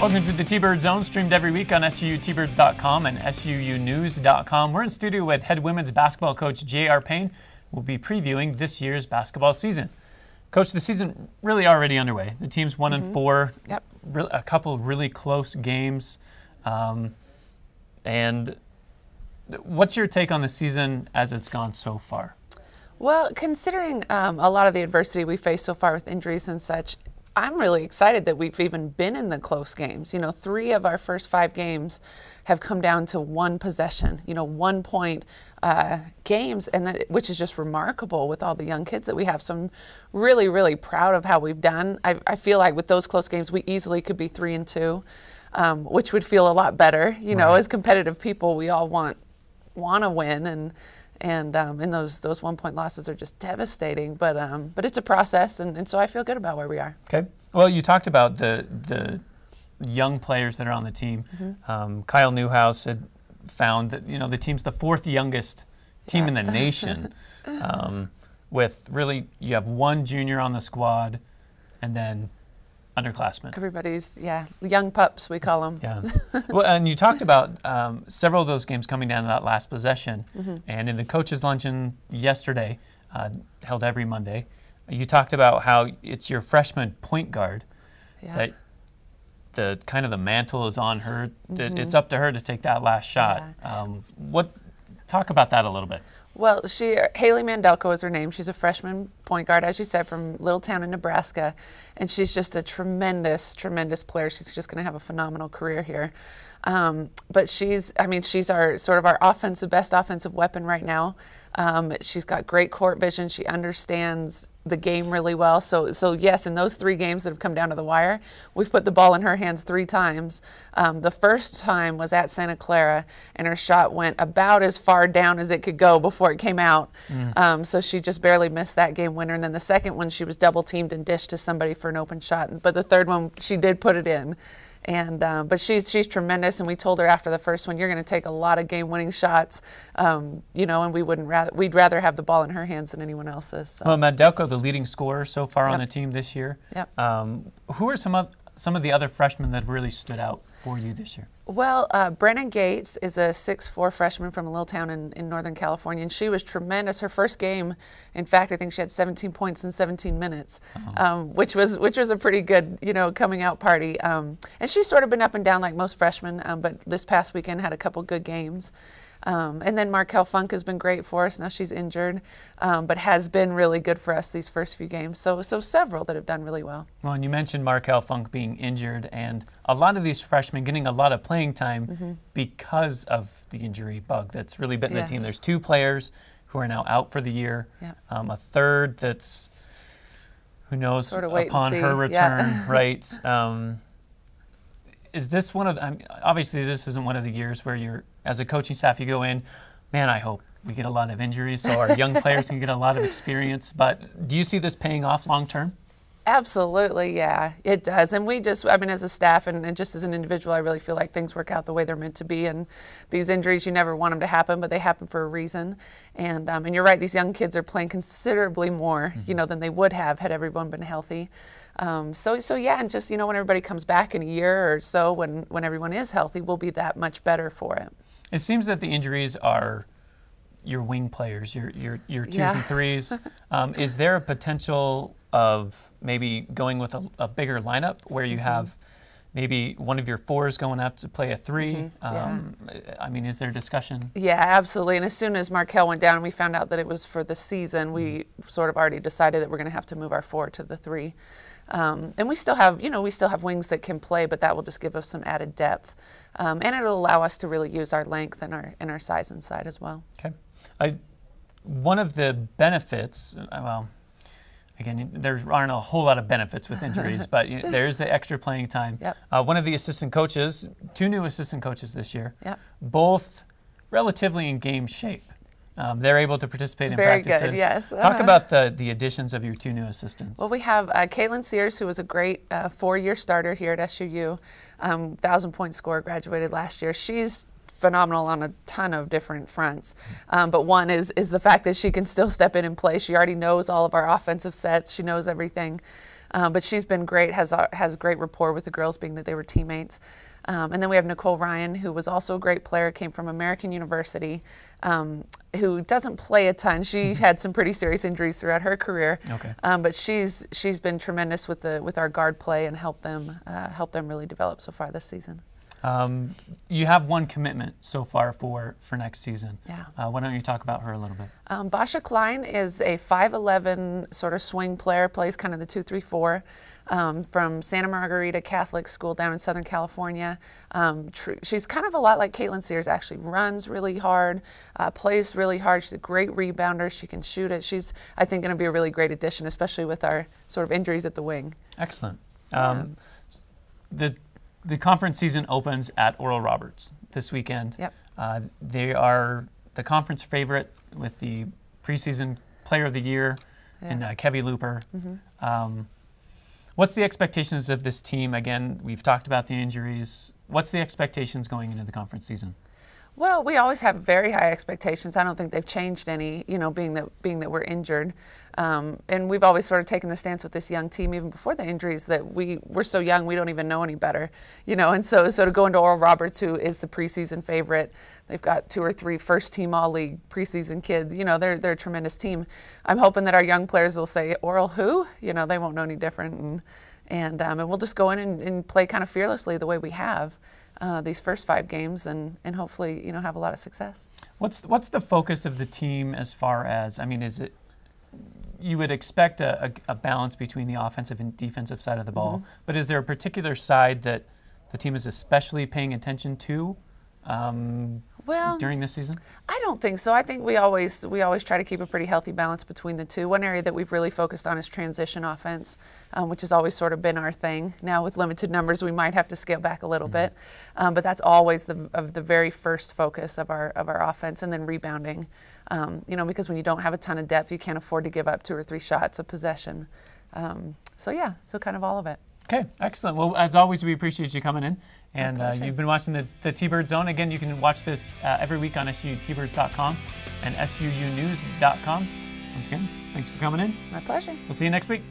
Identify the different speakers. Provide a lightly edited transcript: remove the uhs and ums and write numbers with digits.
Speaker 1: Welcome to the T-Bird Zone, streamed every week on SUUTbirds.com and SUUnews.com. We're in studio with head women's basketball coach JR Payne. We'll be previewing this year's basketball season. Coach, the season really already underway. The team's 1-4.
Speaker 2: Yep.
Speaker 1: A couple of really close games. And what's your take on the season as it's gone so far?
Speaker 2: Well, considering a lot of the adversity we faced so far with injuries and such, I'm really excited that we've even been in the close games. You know, 3 of our first 5 games have come down to 1 possession, 1 point games, and which is just remarkable with all the young kids that we have. So I'm really, really proud of how we've done. I feel like with those close games, we easily could be 3-2, which would feel a lot better. You know, as competitive people, we all want to win, and those 1 point losses are just devastating. But it's a process, and so I feel good about where we are.
Speaker 1: Okay. Well, you talked about the young players that are on the team. Kyle Newhouse had found that the team's the 4th youngest team in the nation. With really, you have 1 junior on the squad, and then underclassmen.
Speaker 2: Everybody's, young pups, we call them.
Speaker 1: Yeah. Well, and you talked about several of those games coming down to that last possession. And in the coaches' luncheon yesterday, held every Monday, you talked about how it's your freshman point guard that the mantle is on her. That it's up to her to take that last shot. Talk about that a little bit.
Speaker 2: Well, Haley Mandelko is her name. She's a freshman point guard, as you said, from little town in Nebraska, and she's just a tremendous, tremendous player. She's just going to have a phenomenal career here. But she's our best offensive weapon right now. She's got great court vision. She understands the game really well. So yes, in those 3 games that have come down to the wire, we've put the ball in her hands 3 times. The first time was at Santa Clara, and her shot went about as far down as it could go before it came out. So she just barely missed that game winner. And then the second one, she was double teamed and dished to somebody for an open shot. But the third one, she did put it in. And but she's tremendous, and we told her after the first one, you're going to take a lot of game-winning shots, and we'd rather have the ball in her hands than anyone else's. So.
Speaker 1: Well, Mandelko, the leading scorer so far on the team this year. Who are some of the other freshmen that have really stood out for you this year? Well,
Speaker 2: Brennan Gates is a 6'4" freshman from a little town in Northern California, and she was tremendous. Her first game, in fact, I think she had 17 points in 17 minutes, which was a pretty good, coming out party. And she's sort of been up and down like most freshmen, but this past weekend had a couple good games. And then Markel Funk has been great for us. Now she's injured, but has been really good for us these first few games. So several that have done really well.
Speaker 1: Well, and you mentioned Markel Funk being injured, and a lot of these freshmen getting a lot of playing time because of the injury bug that's really bitten the team. There's 2 players who are now out for the year. A third that's, who knows,
Speaker 2: sort of
Speaker 1: upon her return, right? Is this one of obviously this isn't one of the years where you're, as a coaching staff, you go in, man, I hope we get a lot of injuries so our young players can get a lot of experience. But do you see this paying off long term?
Speaker 2: Absolutely, yeah, it does. And we just, as a staff and just as an individual, I really feel like things work out the way they're meant to be. And these injuries, you never want them to happen, but they happen for a reason. And you're right, these young kids are playing considerably more, than they would have had everyone been healthy. So yeah, and just, when everybody comes back in a year or so, when everyone is healthy, we'll be that much better for it.
Speaker 1: It seems that the injuries are your wing players, your 2s and 3s. Is there a potential of maybe going with a bigger lineup where you have maybe one of your 4s going out to play a 3? Is there discussion? Yeah,
Speaker 2: absolutely. And as soon as Markel went down and we found out that it was for the season, we sort of already decided that we're going to have to move our 4 to the 3. And we still have, wings that can play, but that will just give us some added depth. And it'll allow us to really use our length and our size inside as well.
Speaker 1: Okay. One of the benefits, again, there aren't a whole lot of benefits with injuries, but there's the extra playing time. One of the assistant coaches, 2 new assistant coaches this year, both relatively in game shape. They're able to participate in practices.
Speaker 2: Very good, yes.
Speaker 1: Talk about the additions of your 2 new assistants.
Speaker 2: Well, we have Caitlin Sears, who was a great 4-year starter here at SUU, 1,000-point scorer, graduated last year. She's phenomenal on a ton of different fronts. But one is the fact that she can still step in and play. She already knows all of our offensive sets. She knows everything. But she's been great, has great rapport with the girls, being that they were teammates. And then we have Nicole Ryan, who was also a great player, came from American University, who doesn't play a ton. She had some pretty serious injuries throughout her career,
Speaker 1: Okay.
Speaker 2: but she's been tremendous with our guard play and helped them really develop so far this season.
Speaker 1: You have one commitment so far for next season.
Speaker 2: Yeah.
Speaker 1: Why don't you talk about her a little bit?
Speaker 2: Basha Klein is a 5'11" sort of swing player, plays kind of the 2-3-4. From Santa Margarita Catholic School down in Southern California. She's kind of a lot like Caitlin Sears, actually. Runs really hard, plays really hard. She's a great rebounder. She can shoot it. She's, I think, going to be a really great addition, especially with our sort of injuries at the wing.
Speaker 1: Excellent.
Speaker 2: Yeah.
Speaker 1: The conference season opens at Oral Roberts this weekend.
Speaker 2: Yep.
Speaker 1: They are the conference favorite with the preseason player of the year and Kevy Looper. What's the expectations of this team? Again, we've talked about the injuries. What's the expectations going into the conference season?
Speaker 2: Well, we always have very high expectations. I don't think they've changed any, being that we're injured. And we've always sort of taken the stance with this young team, even before the injuries, that we're so young, we don't even know any better, And so to go into Oral Roberts, who is the preseason favorite, they've got 2 or 3 first-team all-league preseason kids. They're a tremendous team. I'm hoping that our young players will say, Oral who? They won't know any different. And we'll just go in and play kind of fearlessly the way we have these first 5 games and hopefully, have a lot of success.
Speaker 1: What's the focus of the team as far as, is it, you would expect a balance between the offensive and defensive side of the ball, but is there a particular side that the team is especially paying attention to during this season?
Speaker 2: I don't think so. I think we always try to keep a pretty healthy balance between the two. One area that we've really focused on is transition offense, which has always sort of been our thing. Now with limited numbers, we might have to scale back a little bit, but that's always the very first focus of our offense, and then rebounding. Because when you don't have a ton of depth, you can't afford to give up 2 or 3 shots of possession. So kind of all of it.
Speaker 1: Okay, excellent. Well, as always, we appreciate you coming in. And you've been watching the T-Bird Zone. Again, you can watch this every week on SUTBirds.com and SUUnews.com. Once again, thanks for coming in.
Speaker 2: My pleasure.
Speaker 1: We'll see you next week.